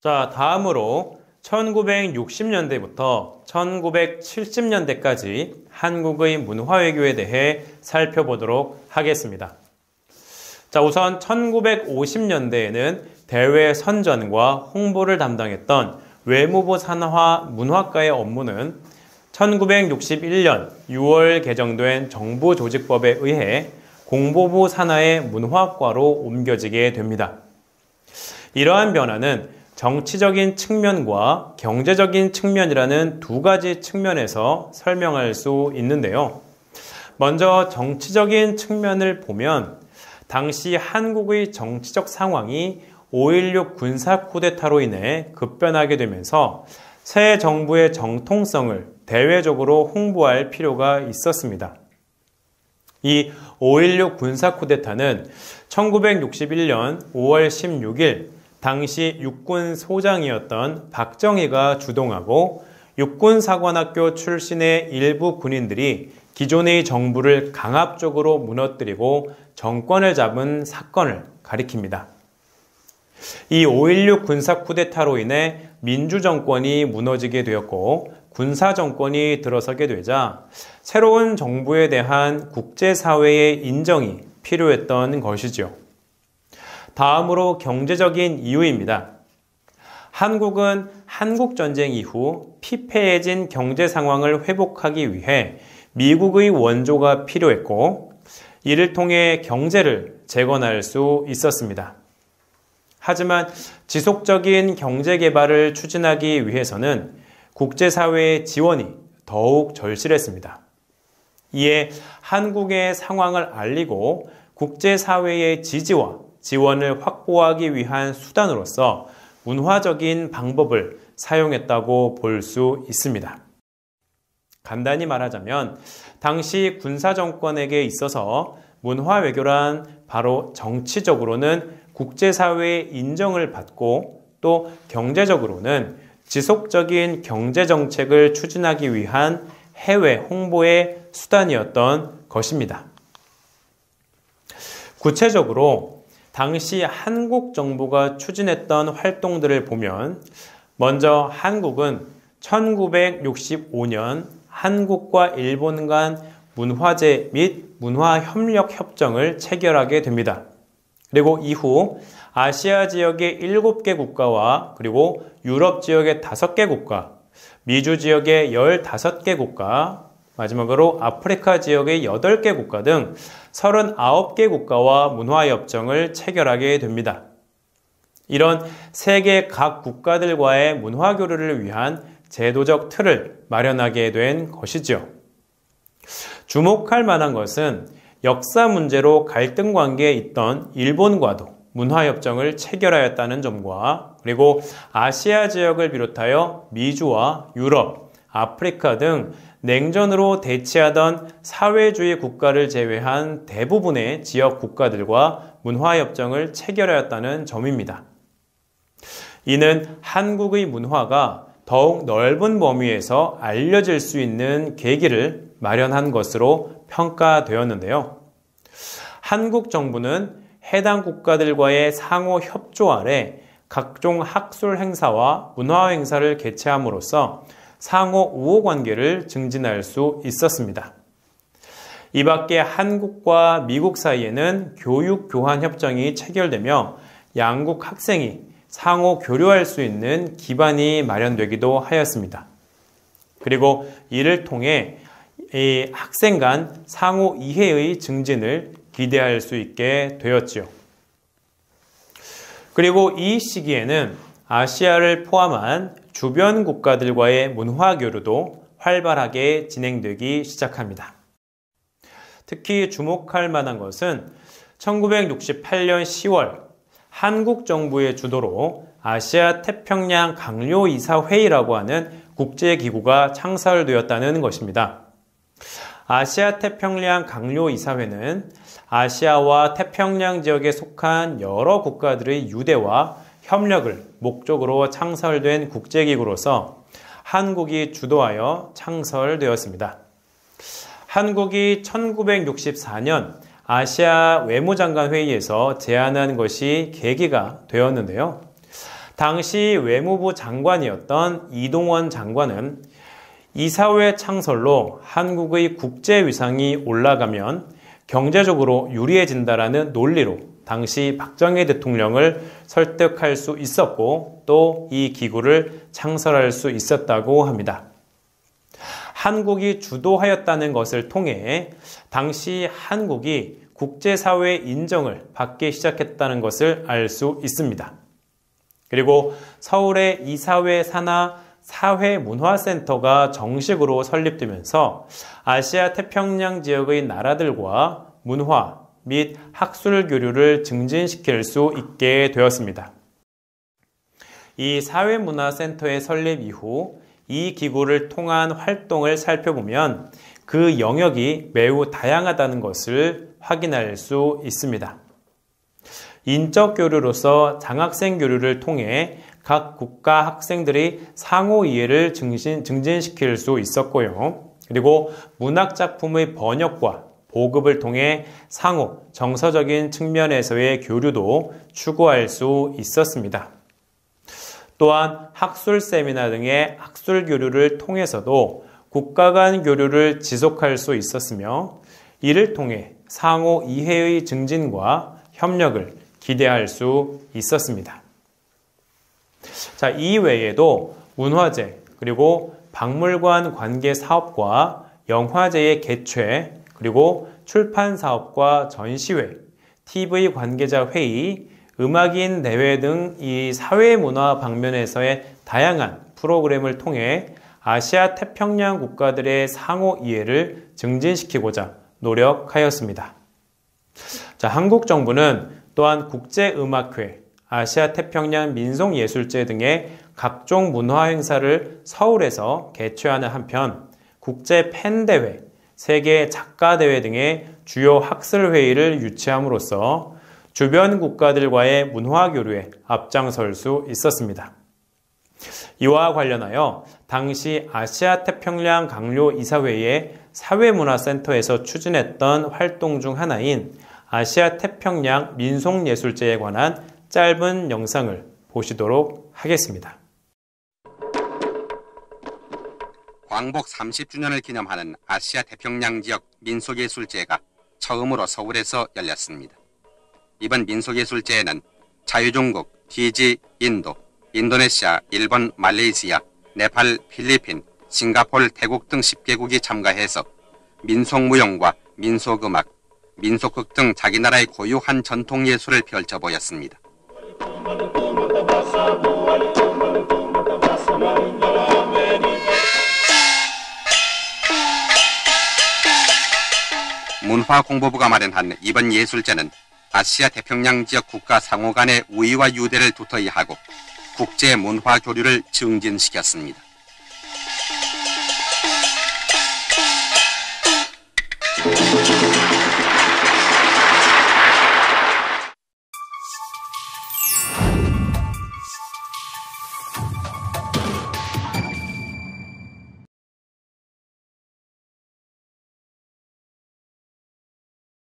자, 다음으로 1960년대부터 1970년대까지 한국의 문화외교에 대해 살펴보도록 하겠습니다. 자, 우선 1950년대에는 대외 선전과 홍보를 담당했던 외무부 산하 문화과의 업무는 1961년 6월 개정된 정부조직법에 의해 공보부 산하의 문화과로 옮겨지게 됩니다. 이러한 변화는 정치적인 측면과 경제적인 측면이라는 두 가지 측면에서 설명할 수 있는데요. 먼저 정치적인 측면을 보면 당시 한국의 정치적 상황이 5.16 군사 쿠데타로 인해 급변하게 되면서 새 정부의 정통성을 대외적으로 홍보할 필요가 있었습니다. 이 5.16 군사 쿠데타는 1961년 5월 16일 당시 육군 소장이었던 박정희가 주동하고 육군사관학교 출신의 일부 군인들이 기존의 정부를 강압적으로 무너뜨리고 정권을 잡은 사건을 가리킵니다. 이 5.16 군사 쿠데타로 인해 민주정권이 무너지게 되었고 군사정권이 들어서게 되자 새로운 정부에 대한 국제사회의 인정이 필요했던 것이죠. 다음으로 경제적인 이유입니다. 한국은 한국전쟁 이후 피폐해진 경제 상황을 회복하기 위해 미국의 원조가 필요했고 이를 통해 경제를 재건할 수 있었습니다. 하지만 지속적인 경제 개발을 추진하기 위해서는 국제사회의 지원이 더욱 절실했습니다. 이에 한국의 상황을 알리고 국제사회의 지지와 지원을 확보하기 위한 수단으로서 문화적인 방법을 사용했다고 볼 수 있습니다. 간단히 말하자면 당시 군사정권에게 있어서 문화외교란 바로 정치적으로는 국제사회의 인정을 받고 또 경제적으로는 지속적인 경제정책을 추진하기 위한 해외 홍보의 수단이었던 것입니다. 구체적으로 당시 한국 정부가 추진했던 활동들을 보면 먼저 한국은 1965년 한국과 일본 간 문화제 및 문화협력 협정을 체결하게 됩니다. 그리고 이후 아시아 지역의 7개 국가와 그리고 유럽 지역의 5개 국가, 미주 지역의 15개 국가, 마지막으로 아프리카 지역의 8개 국가 등 39개 국가와 문화협정을 체결하게 됩니다. 이런 세계 각 국가들과의 문화교류를 위한 제도적 틀을 마련하게 된 것이죠. 주목할 만한 것은 역사 문제로 갈등 관계에 있던 일본과도 문화협정을 체결하였다는 점과 그리고 아시아 지역을 비롯하여 미주와 유럽, 아프리카 등 냉전으로 대치하던 사회주의 국가를 제외한 대부분의 지역 국가들과 문화협정을 체결하였다는 점입니다. 이는 한국의 문화가 더욱 넓은 범위에서 알려질 수 있는 계기를 마련한 것으로 평가되었는데요. 한국 정부는 해당 국가들과의 상호 협조 아래 각종 학술 행사와 문화 행사를 개최함으로써 상호 우호 관계를 증진할 수 있었습니다. 이 밖에 한국과 미국 사이에는 교육 교환 협정이 체결되며 양국 학생이 상호 교류할 수 있는 기반이 마련되기도 하였습니다. 그리고 이를 통해 이 학생 간 상호 이해의 증진을 기대할 수 있게 되었지요. 그리고 이 시기에는 아시아를 포함한 주변 국가들과의 문화 교류도 활발하게 진행되기 시작합니다. 특히 주목할 만한 것은 1968년 10월 한국 정부의 주도로 아시아 태평양 강요이사회의라고 하는 국제기구가 창설되었다는 것입니다. 아시아 태평양 강요이사회는 아시아와 태평양 지역에 속한 여러 국가들의 유대와 협력을 목적으로 창설된 국제기구로서 한국이 주도하여 창설되었습니다. 한국이 1964년 아시아 외무장관 회의에서 제안한 것이 계기가 되었는데요. 당시 외무부 장관이었던 이동원 장관은 이사회 창설로 한국의 국제 위상이 올라가면 경제적으로 유리해진다라는 논리로 당시 박정희 대통령을 설득할 수 있었고 또 이 기구를 창설할 수 있었다고 합니다. 한국이 주도하였다는 것을 통해 당시 한국이 국제사회의 인정을 받기 시작했다는 것을 알 수 있습니다. 그리고 서울의 이사회 산하 사회문화센터가 정식으로 설립되면서 아시아 태평양 지역의 나라들과 문화 및 학술 교류를 증진시킬 수 있게 되었습니다. 이 사회문화센터의 설립 이후 이 기구를 통한 활동을 살펴보면 그 영역이 매우 다양하다는 것을 확인할 수 있습니다. 인적 교류로서 장학생 교류를 통해 각 국가 학생들이 상호 이해를 증진시킬 수 있었고요. 그리고 문학작품의 번역과 보급을 통해 상호, 정서적인 측면에서의 교류도 추구할 수 있었습니다. 또한 학술 세미나 등의 학술 교류를 통해서도 국가 간 교류를 지속할 수 있었으며 이를 통해 상호 이해의 증진과 협력을 기대할 수 있었습니다. 자, 이외에도 문화재, 그리고 박물관 관계 사업과 영화제의 개최, 그리고 출판 사업과 전시회, TV 관계자 회의, 음악인 대회 등 이 사회문화 방면에서의 다양한 프로그램을 통해 아시아 태평양 국가들의 상호 이해를 증진시키고자 노력하였습니다. 자, 한국 정부는 또한 국제음악회, 아시아 태평양 민속예술제 등의 각종 문화 행사를 서울에서 개최하는 한편 국제 팬대회, 세계 작가대회 등의 주요 학술회의를 유치함으로써 주변 국가들과의 문화교류에 앞장설 수 있었습니다. 이와 관련하여 당시 아시아 태평양 강요 이사회의 사회문화센터에서 추진했던 활동 중 하나인 아시아 태평양 민속예술제에 관한 짧은 영상을 보시도록 하겠습니다. 광복 30주년을 기념하는 아시아 태평양 지역 민속예술제가 처음으로 서울에서 열렸습니다. 이번 민속예술제에는 자유중국, 피지, 인도, 인도네시아, 일본, 말레이시아, 네팔, 필리핀, 싱가포르, 태국 등 10개국이 참가해서 민속무용과 민속음악, 민속극 등 자기 나라의 고유한 전통예술을 펼쳐 보였습니다. 문화공보부가 마련한 이번 예술제는 아시아 태평양 지역 국가 상호 간의 우위와 유대를 두터이 하고 국제 문화 교류를 증진시켰습니다.